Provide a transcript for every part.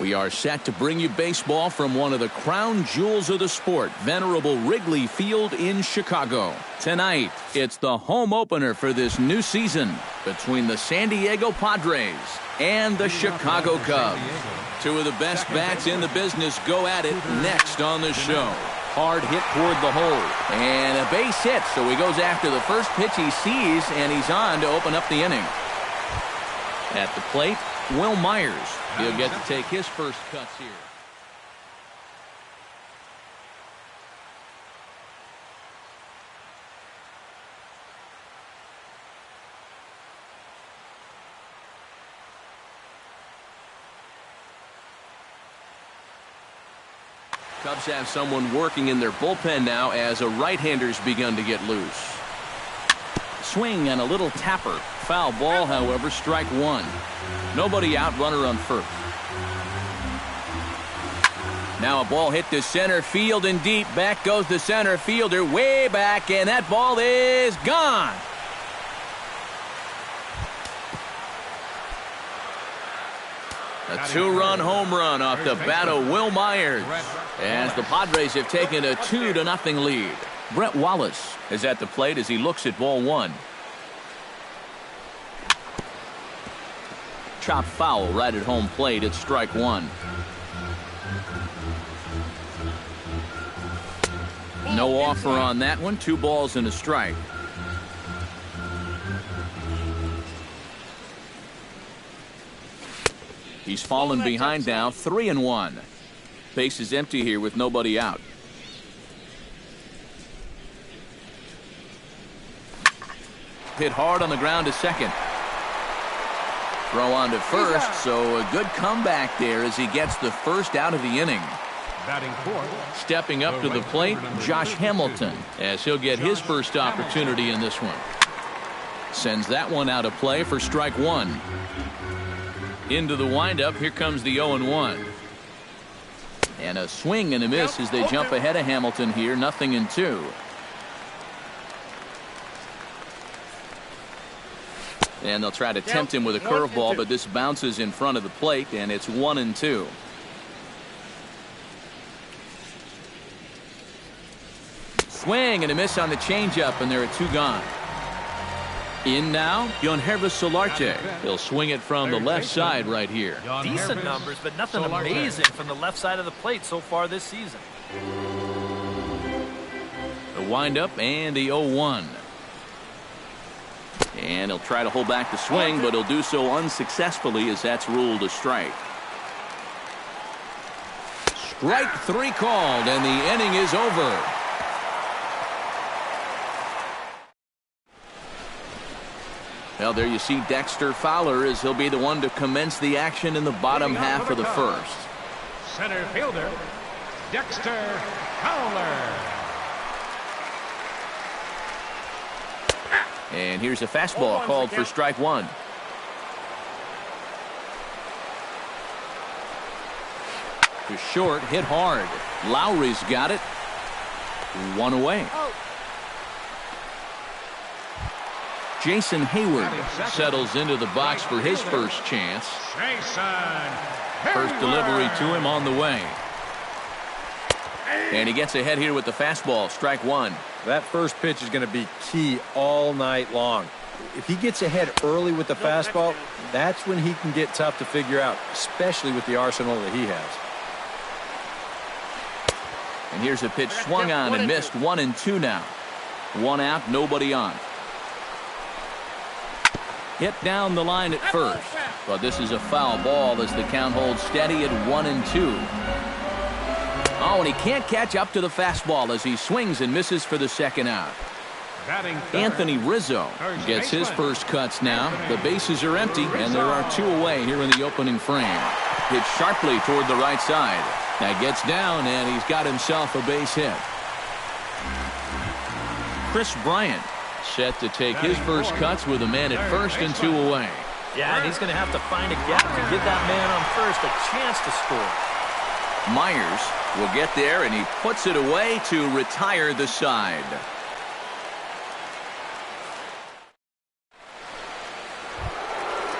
We are set to bring you baseball from one of the crown jewels of the sport, venerable Wrigley Field in Chicago. Tonight, it's the home opener for this new season between the San Diego Padres and the Chicago Cubs. Two of the best bats in the business go at it next on the show. Hard hit toward the hole. And a base hit, so he goes after the first pitch he sees, and he's on to open up the inning. At the plate, Will Myers. He'll get to take his first cuts here. Cubs have someone working in their bullpen now as a right-hander's begun to get loose. Swing and a little tapper. Foul ball, however, strike one. Nobody out, runner on first. Now a ball hit to center field and deep. Back goes the center fielder way back, and that ball is gone. A two-run home run off the bat of Will Myers as the Padres have taken a 2-0 lead. Brett Wallace is at the plate as he looks at ball one. Chopped foul right at home plate. It's strike one. No offer on that one. 2 balls and a strike. He's fallen behind now, 3-1. Base is empty here with nobody out. Hit hard on the ground to second. Throw on to first, so a good comeback there as he gets the first out of the inning. Stepping up to the plate, Josh Hamilton, as he'll get his first opportunity in this one. Sends that one out of play for strike one. Into the windup, here comes the 0-1. And a swing and a miss as they jump ahead of Hamilton here, 0-2. And they'll try to tempt him with a curveball, but this bounces in front of the plate, and it's 1-2. Swing and a miss on the changeup, and there are 2 gone. In now, Yonhervis Solarte. He'll swing it from the left side right here. Decent numbers, but nothing amazing from the left side of the plate so far this season. The windup and the 0-1. And he'll try to hold back the swing, but he'll do so unsuccessfully as that's ruled a strike. Strike 3 called, and the inning is over. Well, there you see Dexter Fowler as he'll be the one to commence the action in the bottom half of the first. Center fielder, Dexter Fowler. And here's a fastball called for strike one. To short, hit hard. Lowry's got it. 1 away. Jason Hayward settles into the box for his first chance. First delivery to him on the way. And he gets ahead here with the fastball, strike one. That first pitch is going to be key all night long. If he gets ahead early with the fastball, that's when he can get tough to figure out, especially with the arsenal that he has. And here's a pitch swung on and missed, 1-2 now. 1 out, nobody on. Hit down the line at first, but this is a foul ball as the count holds steady at 1-2. Oh, and he can't catch up to the fastball as he swings and misses for the second out. Anthony Rizzo gets his first cuts now. The bases are empty, and there are 2 away here in the opening frame. Hit sharply toward the right side. That gets down, and he's got himself a base hit. Chris Bryant set to take his first cuts with a man at first and 2 away. Yeah, and he's going to have to find a gap to give that man on first a chance to score. Myers will get there, and he puts it away to retire the side.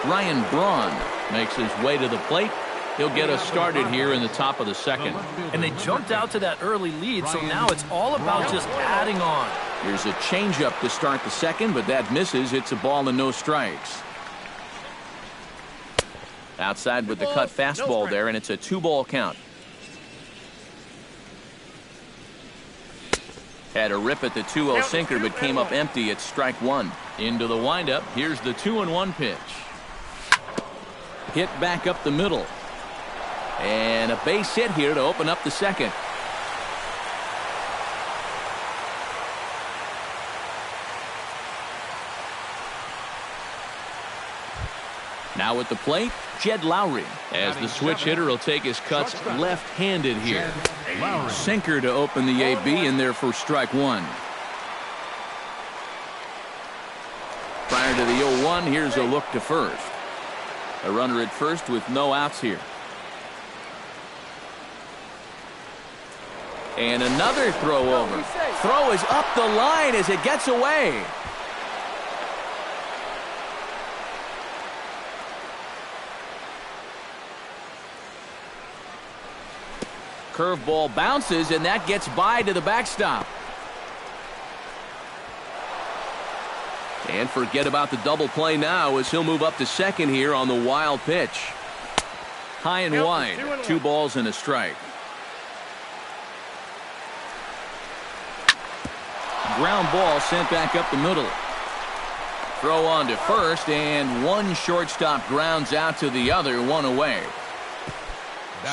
Ryan Braun makes his way to the plate. He'll get us started here in the top of the second. And they jumped out to that early lead, so now it's all about just adding on. Here's a changeup to start the second, but that misses. It's a ball and no strikes. Outside with the cut fastball there, and it's a 2-ball count. Had a rip at the 2-0 sinker, but came up empty at strike one. Into the windup. Here's the 2-1 pitch. Hit back up the middle. And a base hit here to open up the second. Now at the plate, Jed Lowry, as the switch hitter will take his cuts left-handed here. Sinker to open the AB in there for strike one. Prior to the 0-1, here's a look to first. A runner at first with no outs here. And another throw over. Throw is up the line as it gets away. Curveball bounces, and that gets by to the backstop. And forget about the double play now as he'll move up to second here on the wild pitch. High and wide. 2 balls and a strike. Ground ball sent back up the middle. Throw on to first, and one shortstop grounds out to the other, 1 away.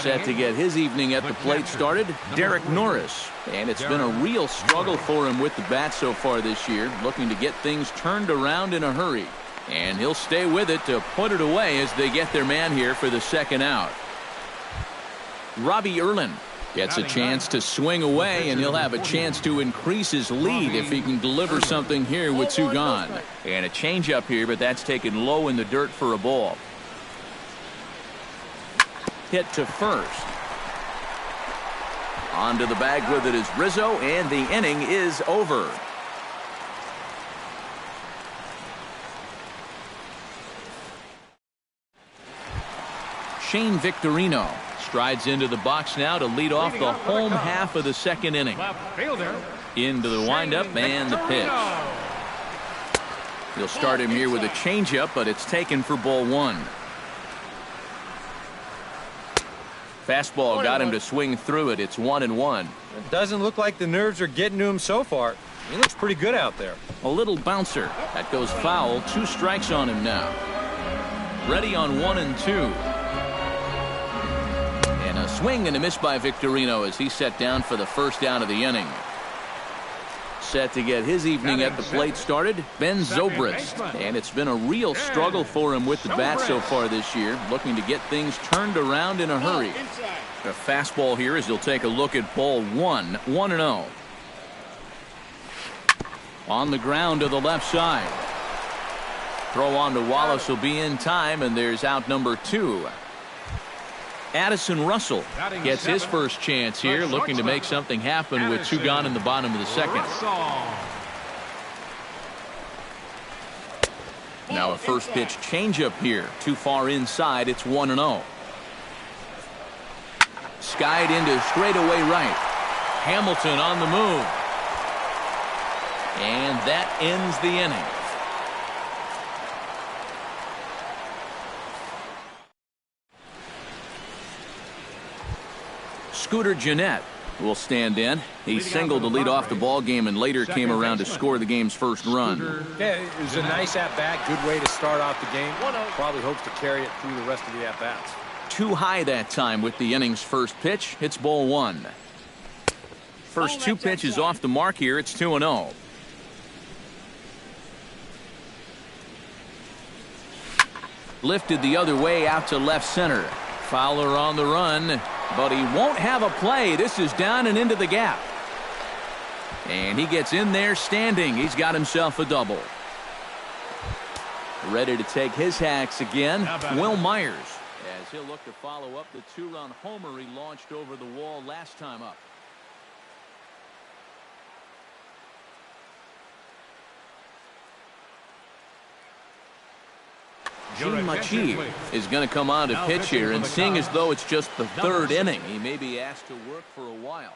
Set to get his evening at the plate started, Derek Norris. And it's been a real struggle for him with the bat so far this year, looking to get things turned around in a hurry. And he'll stay with it to put it away as they get their man here for the second out. Robbie Erlin gets a chance to swing away, and he'll have a chance to increase his lead if he can deliver something here with 2 gone. And a changeup here, but that's taken low in the dirt for a ball. Hit to first. Onto the bag with it is Rizzo, and the inning is over. Shane Victorino strides into the box now to lead off the home half of the second inning. Into the windup and the pitch. He'll start him here with a changeup, but it's taken for ball 1. Fastball got him to swing through it. It's 1-1. It doesn't look like the nerves are getting to him so far. He looks pretty good out there. A little bouncer. That goes foul. 2 strikes on him now. Ready on 1 and 2. And a swing and a miss by Victorino as he set down for the first down of the inning. Set to get his evening at the plate started, Ben Zobrist. And it's been a real struggle for him with the bat so far this year, looking to get things turned around in a hurry. A fastball here as he'll take a look at ball 1, 1-0. On the ground to the left side. Throw on to Wallace will be in time, and there's out number 2. Addison Russell gets his first chance here, looking to make something happen with 2 gone in the bottom of the second. Now a first pitch changeup here. Too far inside. It's 1-0. Skied into straightaway right. Hamilton on the move. And that ends the inning. Scooter Gennett will stand in. He singled to lead off the ball game and later came around to score the game's first run. Yeah, it was a nice at-bat. Good way to start off the game. Probably hopes to carry it through the rest of the at-bats. Too high that time with the inning's first pitch. It's ball 1. First 2 pitches off the mark here. It's 2-0. Lifted the other way out to left center. Fowler on the run, but he won't have a play. This is down and into the gap. And he gets in there standing. He's got himself a double. Ready to take his hacks again, Will Myers, as he'll look to follow up the 2-run homer he launched over the wall last time up. is going to come on to pitch here, and seeing as though it's just the third inning, he may be asked to work for a while.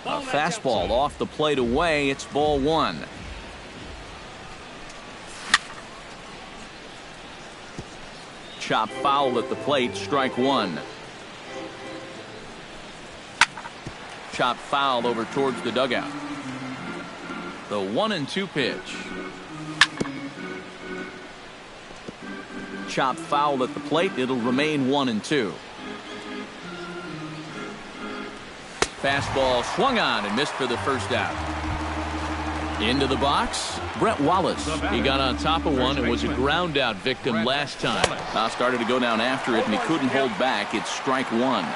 A fastball off the plate away. It's ball one. Chop foul at the plate. Strike one. Chop foul over towards the dugout. The 1-2 pitch. Chop foul at the plate. It'll remain 1-2. Fastball swung on and missed for the first out. Into the box, Brett Wallace. He got on top of one and was a ground out victim last time. Started to go down after it, and he couldn't hold back. It's strike one.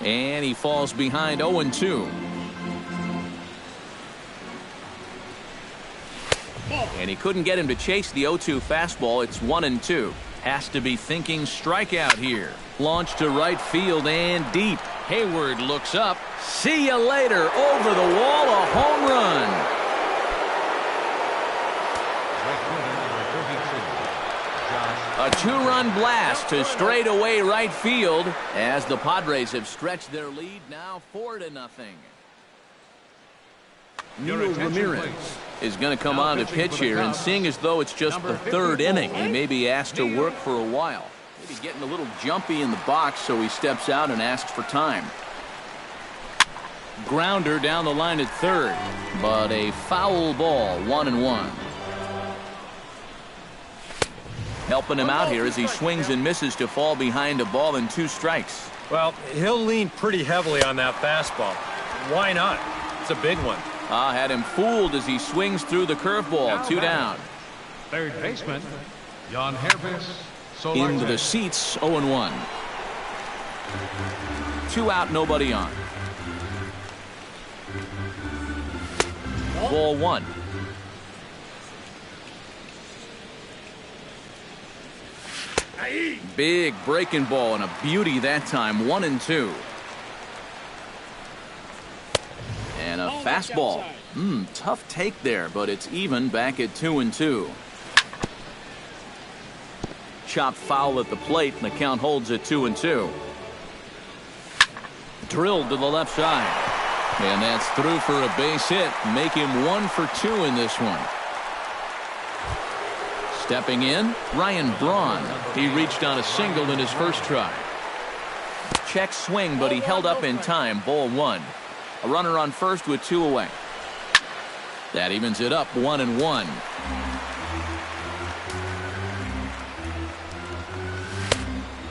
And he falls behind 0-2. And he couldn't get him to chase the 0-2 fastball. It's 1-2. Has to be thinking strikeout here. Launched to right field and deep. Hayward looks up. See you later. Over the wall, a home run. A two-run blast to straightaway right field as the Padres have stretched their lead now 4-0. Neil Ramirez is going to come on to pitch here, and seeing as though it's just the third inning, he may be asked to work for a while. Maybe getting a little jumpy in the box, so he steps out and asks for time. Grounder down the line at third, but a foul ball, 1-1. Helping him out here as he swings and misses to fall behind a ball and 2 strikes. Well, he'll lean pretty heavily on that fastball. Why not? It's a big one. Had him fooled as he swings through the curveball. 2 down. Third baseman, Jan Hervis. Into the seats, 0-1. 2 out, nobody on. Ball 1. Big breaking ball and a beauty that time. 1-2. And a fastball. Tough take there, but it's even back at 2-2. Chop foul at the plate, and the count holds at 2-2. Drilled to the left side. And that's through for a base hit. Make him 1 for 2 in this one. Stepping in, Ryan Braun. He reached on a single in his first try. Check swing, but he held up in time. Ball 1. A runner on first with 2 away. That evens it up, 1-1.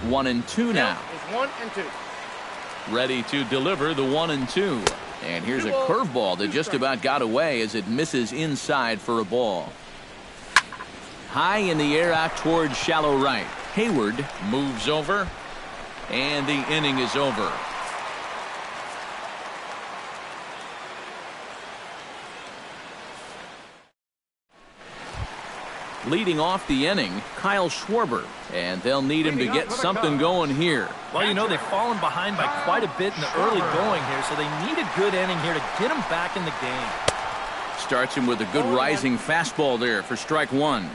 One and two now. 1-2. Ready to deliver the 1-2. And here's a curveball that just about got away as it misses inside for a ball. High in the air out towards shallow right. Hayward moves over, and the inning is over. Leading off the inning, Kyle Schwarber, and they'll need him to get something going here. Well, you know, they've fallen behind by quite a bit in the early going here, so they need a good inning here to get them back in the game. Starts him with a good rising fastball there for strike 1.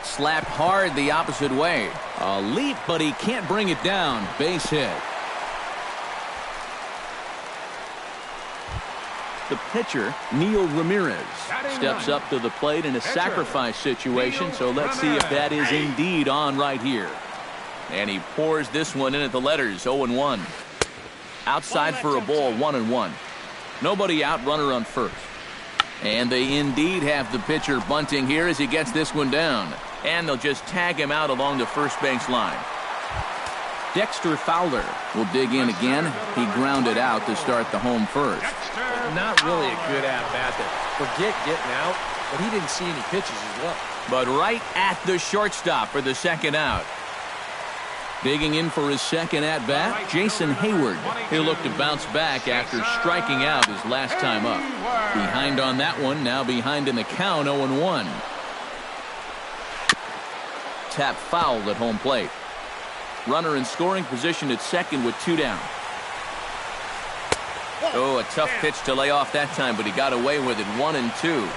Slapped hard the opposite way. A leap, but he can't bring it down. Base hit. The pitcher, Neil Ramirez, steps up to the plate in a sacrifice situation, so let's see if that is indeed on right here. And he pours this one in at the letters, 0-1. Outside for a ball, 1-1. Nobody out, runner on first. And they indeed have the pitcher bunting here as he gets this one down. And they'll just tag him out along the first base line. Dexter Fowler will dig in again. He grounded out to start the home first. Not really a good at-bat there. Forget getting out, but he didn't see any pitches as well. But right at the shortstop for the second out. Digging in for his second at-bat, Jason Hayward. He'll look to bounce back after striking out his last time up. Behind on that one, now behind in the count, 0-1. Tap fouled at home plate. Runner in scoring position at second with 2 down. Oh, a tough pitch to lay off that time, but he got away with it. 1-2.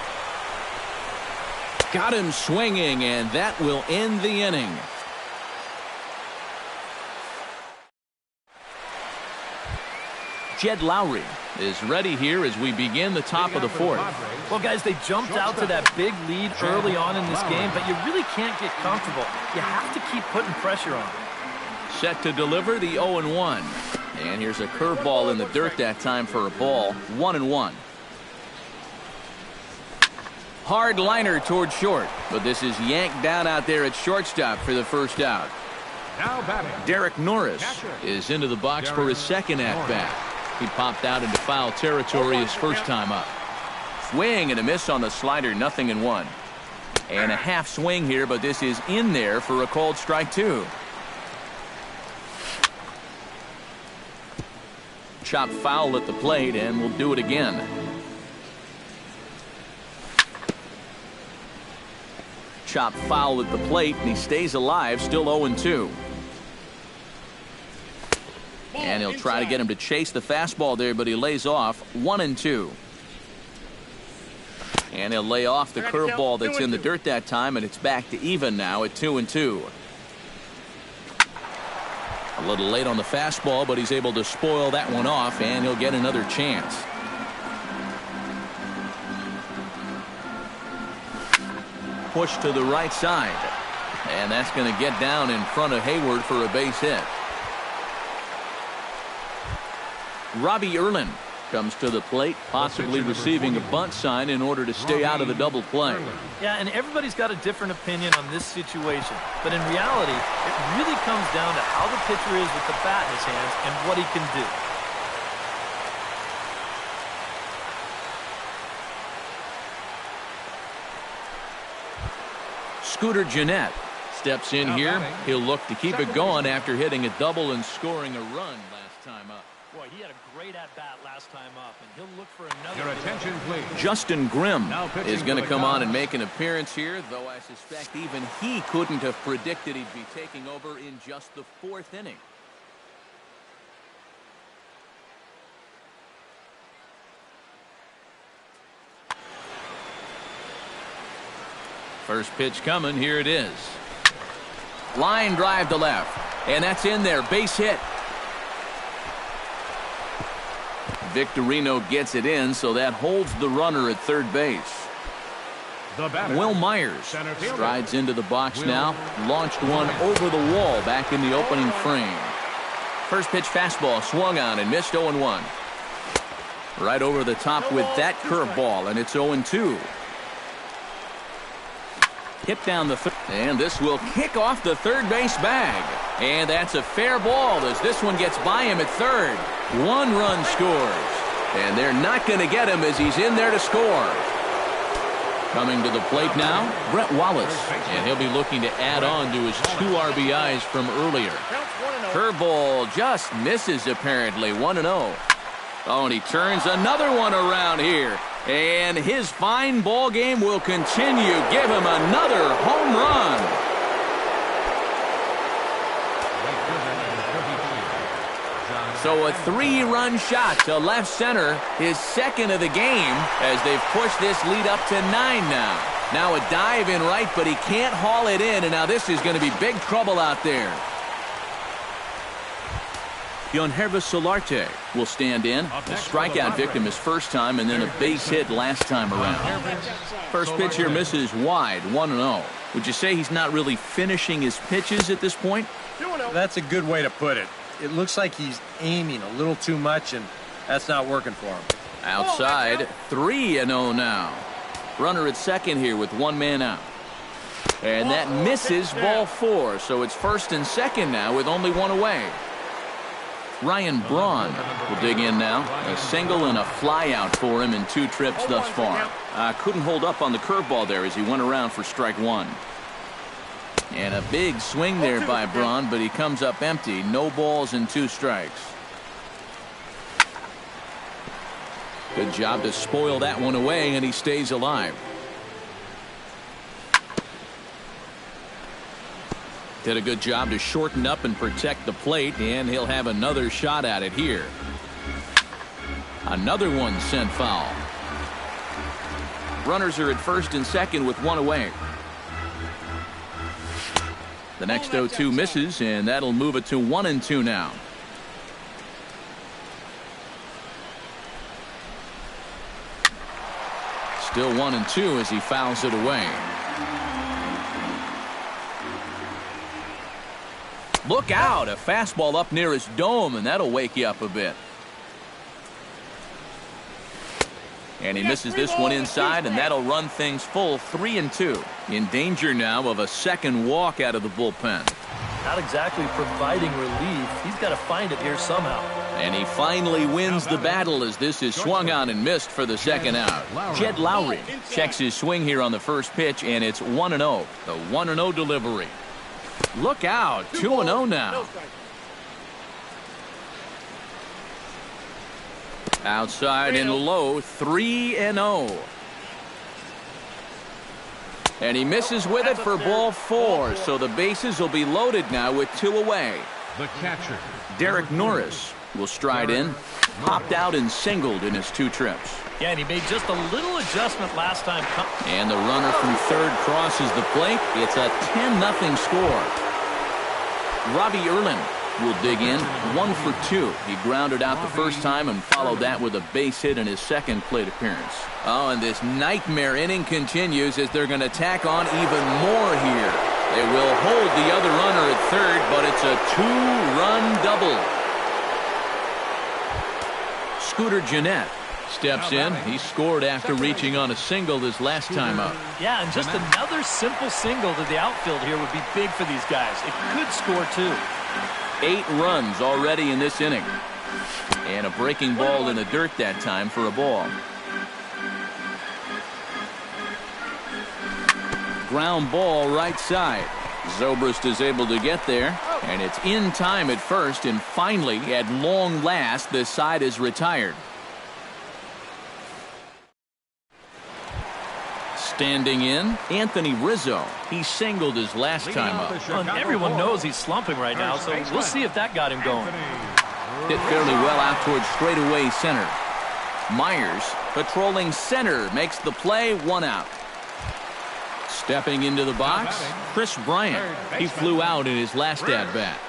Got him swinging, and that will end the inning. Jed Lowry is ready here as we begin the top of the fourth. Well, guys, they jumped out to that big lead early on in this game, but you really can't get comfortable. You have to keep putting pressure on. Set to deliver the 0-1. And here's a curveball in the dirt that time for a ball. 1-1. Hard liner toward short, but this is yanked down out there at shortstop for the first out. Now batting, Derek Norris is into the box for his second at-bat. He popped out into foul territory his first time up. Swing and a miss on the slider, 0-1. And a half swing here, but this is in there for a called strike 2. Chop foul at the plate, and we'll do it again. Chop foul at the plate, and he stays alive, still 0-2. And he'll try to get him to chase the fastball there, but he lays off. 1-2. And he'll lay off the curveball that's in the dirt that time, and it's back to even now at 2-2. A little late on the fastball, but he's able to spoil that one off, and he'll get another chance. Push to the right side. And that's going to get down in front of Hayward for a base hit. Robbie Erlin comes to the plate, possibly receiving a bunt sign in order to stay out of the double play. Yeah, and everybody's got a different opinion on this situation. But in reality, it really comes down to how the pitcher is with the bat in his hands and what he can do. Scooter Gennett steps in here. He'll look to keep it going after hitting a double and scoring a run last time up. Boy, he had a great at-bat last time up, and he'll look for another. your attention, please. Justin Grimm is going to come on and make an appearance here, though I suspect even he couldn't have predicted he'd be taking over in just the 4th inning. First pitch coming. Here it is. Line drive to left. And that's in there. Base hit. Victorino gets it in, so that holds the runner at third base. Will Myers strides into the box now. Launched one over the wall back in the opening frame. First pitch fastball swung on and missed. 0-1. Right over the top with that curveball, and it's 0-2. Hit down the third, and this will kick off the third base bag. And that's a fair ball as this one gets by him at third. 1 run scores. And they're not going to get him as he's in there to score. Coming to the plate now, Brett Wallace. And he'll be looking to add on to his 2 RBIs from earlier. Curveball just misses apparently. 1-0. Oh, and he turns another one around here. And his fine ball game will continue. Give him another home run. So a 3-run shot to left center, his second of the game, as they've pushed this lead up to 9 now. Now a dive in right, but he can't haul it in, and now this is going to be big trouble out there. Yonhervis Solarte will stand in. The strikeout victim his first time, and then a base hit last time around. First pitch here misses wide, 1-0. Would you say he's not really finishing his pitches at this point? That's a good way to put it. It looks like he's aiming a little too much, and that's not working for him. Outside, 3-0 now. Runner at second here with one man out. And that misses, ball 4. So it's first and second now with only one away. Ryan Braun will dig in now. A single and a fly out for him in 2 trips thus far. Couldn't hold up on the curveball there as he went around for strike 1. And a big swing there by Braun, but he comes up empty. No balls and 2 strikes. Good job to spoil that one away, and he stays alive. Did a good job to shorten up and protect the plate, and he'll have another shot at it here. Another one sent foul. Runners are at first and second with one away. The next 0-2 misses, and that'll move it to 1-2 now. Still 1-2 as he fouls it away. Look out, a fastball up near his dome, and that'll wake you up a bit. And he misses this one inside, and that'll run things full 3-2. In danger now of a second walk out of the bullpen. Not exactly providing relief. He's got to find it here somehow. And he finally wins the battle as this is swung on and missed for the second out. Jed Lowry checks his swing here on the first pitch, and it's 1-0. The 1-0 delivery. Look out, 2-0 now. Outside and low, 3-0. And he misses with it for ball 4, so the bases will be loaded now with 2 away. The catcher, Derek Norris will stride in, popped out and singled in his 2 trips. Yeah, and he made just a little adjustment last time. And the runner from third crosses the plate. It's a 10-0 score. Robbie Erlin will dig in, 1 for 2. He grounded out the first time and followed that with a base hit in his second plate appearance. Oh, and this nightmare inning continues as they're going to tack on even more here. They will hold the other runner at third, but it's a 2-run double. Scooter Gennett steps in. He scored after reaching on a single this last time up. Yeah, and just another simple single to the outfield here would be big for these guys. It could score 2. 8 runs already in this inning. And a breaking ball in the dirt that time for a ball. Ground ball right side. Zobrist is able to get there, and it's in time at first, and finally, at long last, the side is retired. Standing in, Anthony Rizzo. He singled his last time up. Well, everyone knows he's slumping right now, so we'll see if that got him going. Hit fairly well out towards straightaway center. Myers, patrolling center, makes the play, 1 out. Stepping into the box, Chris Bryant. He flew out in his last at-bat.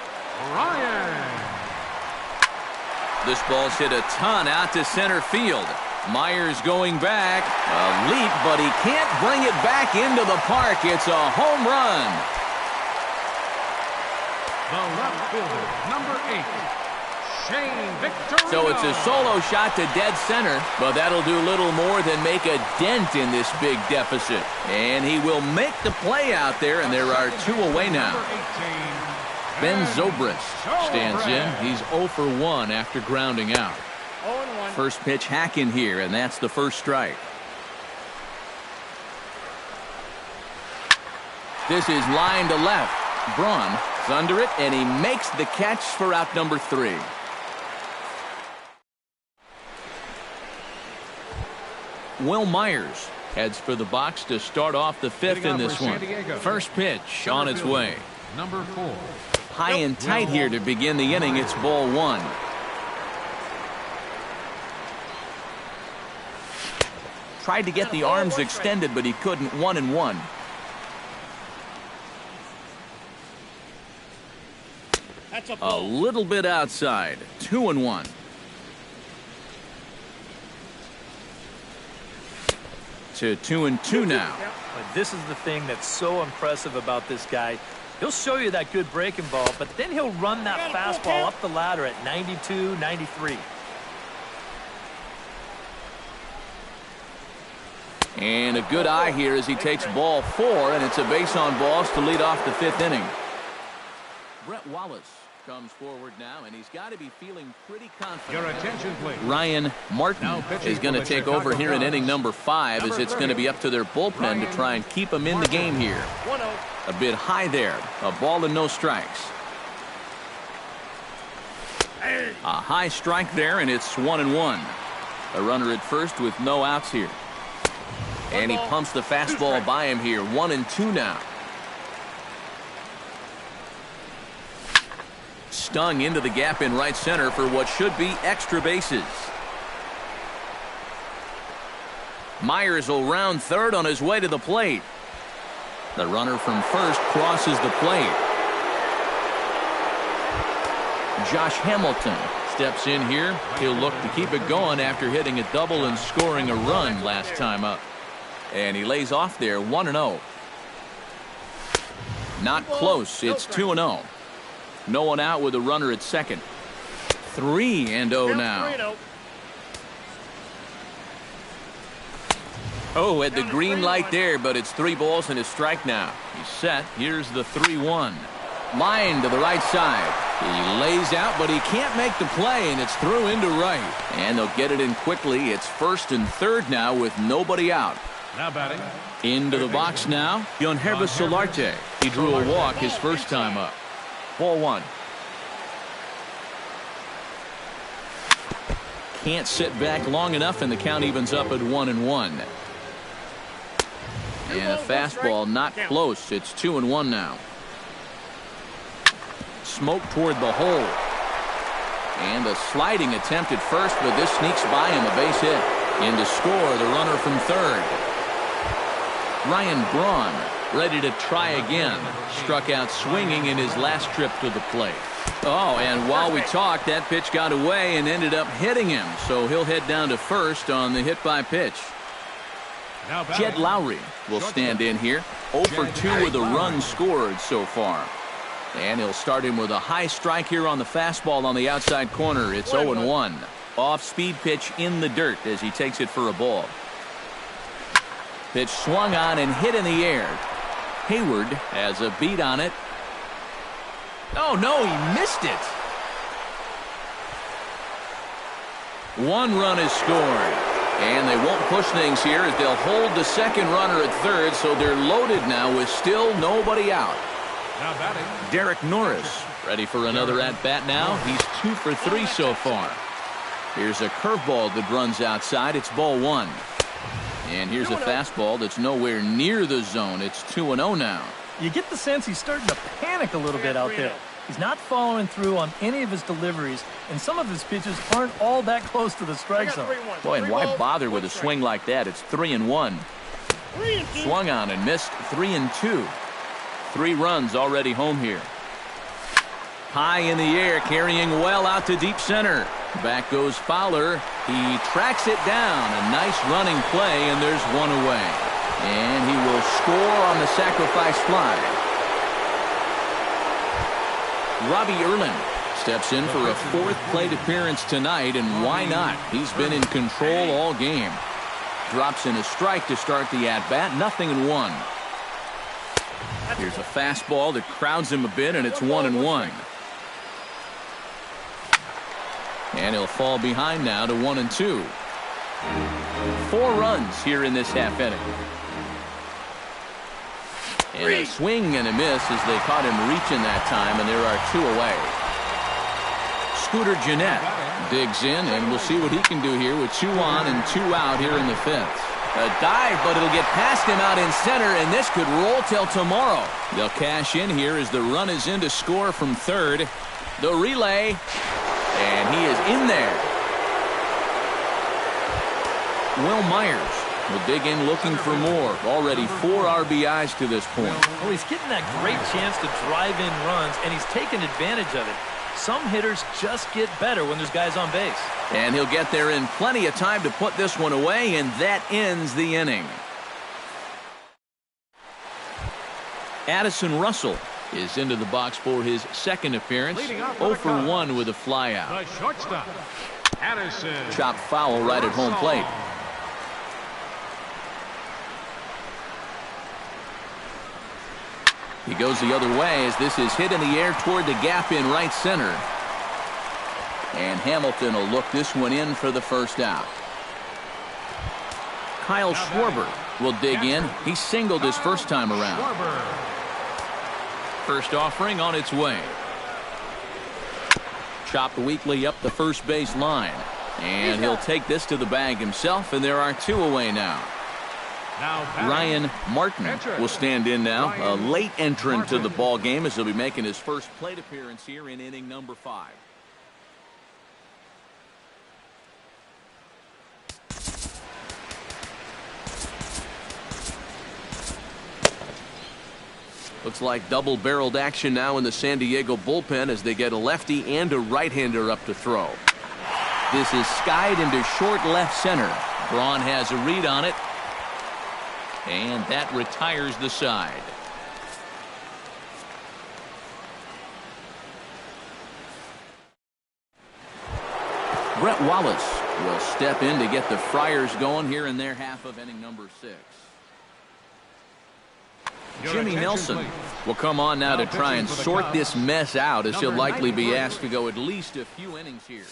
This ball's hit a ton out to center field. Myers going back. A leap, but he can't bring it back into the park. It's a home run. the left fielder, number 8, Shane Victorino. So it's a solo shot to dead center, but that'll do little more than make a dent in this big deficit. And he will make the play out there, and there are 2 away now. Ben Zobrist stands in. He's 0 for 1 after grounding out. First pitch hacking here, and that's the first strike. This is line to left. Braun is under it, and he makes the catch for out number 3. Will Myers heads for the box to start off the 5th in this one. First pitch on its way. Number 4. High and tight here to begin the inning. It's ball 1. Tried to get the arms extended, but he couldn't. 1-1. A little bit outside. 2-1. To 2-2 now. But this is the thing that's so impressive about this guy. He'll show you that good breaking ball, but then he'll run that fastball up the ladder at 92, 93. And a good eye here as he takes ball 4, and it's a base on balls to lead off the 5th inning. Brett Wallace comes forward now, and he's got to be feeling pretty confident. Your attention, please. Ryan Martin is going to take over here in inning number 5, as it's going to be up to their bullpen to try and keep him in the game here. A bit high there. A ball and no strikes. A high strike there, and it's 1-1. A runner at first with no outs here. And he pumps the fastball by him here. 1-2 now. Stung into the gap in right center for what should be extra bases. Myers will round third on his way to the plate. The runner from first crosses the plate. Josh Hamilton steps in here. He'll look to keep it going after hitting a double and scoring a run last time up. And he lays off there, 1-0. Not close. It's 2-0. No one out with a runner at second. 3-0 now. Oh, at the green light there, but it's 3 balls and a strike now. He's set. Here's the 3-1. Line to the right side. He lays out, but he can't make the play, and it's through into right. And they'll get it in quickly. It's 1st and 3rd now with nobody out. Now batting. Into the box now, Yonhervis Solarte. He drew a walk his first time up. Ball 1. Can't sit back long enough, and the count evens up at 1-1. And a fastball not close. It's 2-1 now. Smoke toward the hole. And a sliding attempt at first, but this sneaks by him, a base hit. In to score, the runner from third. Ryan Braun ready to try again. Struck out swinging in his last trip to the plate. Oh, and while we talked, that pitch got away and ended up hitting him. So he'll head down to first on the hit by pitch. Jed Lowry will stand in here. 0 for 2 with a run scored so far. And he'll start him with a high strike here on the fastball on the outside corner. It's 0-1. Off-speed pitch in the dirt as he takes it for a ball. Pitch swung on and hit in the air. Hayward has a beat on it. Oh, no, he missed it. 1 run is scored. And they won't push things here as they'll hold the second runner at third, so they're loaded now with still nobody out. Now batting. Derek Norris ready for another at-bat now. He's 2 for 3 so far. Here's a curveball that runs outside. It's ball 1. And here's a fastball that's nowhere near the zone. It's 2-0 now. You get the sense he's starting to panic a little bit out there. He's not following through on any of his deliveries, and some of his pitches aren't all that close to the strike zone. Boy, and why bother with a swing like that? It's 3-1. Swung on and missed. 3-2. 3 runs already home here. High in the air, carrying well out to deep center. Back goes Fowler. He tracks it down. A nice running play, and there's 1 away. And he will score on the sacrifice fly. Robbie Erlin steps in for a 4th plate appearance tonight, and why not? He's been in control all game. Drops in a strike to start the at-bat. 0-1. Here's a fastball that crowds him a bit, and it's 1-1. And he'll fall behind now to 1-2. 4 runs here in this half inning. And a swing and a miss as they caught him reaching that time, and there are 2 away. Scooter Gennett digs in, and we'll see what he can do here with 2 on and 2 out here in the 5th. A dive, but it'll get past him out in center, and this could roll till tomorrow. They'll cash in here as the run is in to score from third. The relay, and he is in there. Will Myers will dig in looking for more. Already 4 RBIs to this point. Well, he's getting that great chance to drive in runs, and he's taking advantage of it. Some hitters just get better when there's guys on base. And he'll get there in plenty of time to put this one away, and that ends the inning. Addison Russell is into the box for his second appearance. Leading off 0 with a for cut. 1 with a flyout. The shortstop, Addison. Chopped foul right at home plate. He goes the other way as this is hit in the air toward the gap in right center. And Hamilton will look this one in for the first out. Kyle Schwarber will dig in. He singled his first time around. First offering on its way. Chopped weakly up the first base line. And he'll take this to the bag himself, and there are 2 away now. Ryan Martin will stand in now. A late entrant to the ball game as he'll be making his first plate appearance here in inning number 5. Looks like double-barreled action now in the San Diego bullpen as they get a lefty and a right-hander up to throw. This is skied into short left center. Braun has a read on it. And that retires the side. Brett Wallace will step in to get the Friars going here in their half of inning number 6. Jimmy Nelson will come on now to try and sort this mess out as he'll likely be asked to go at least a few innings here.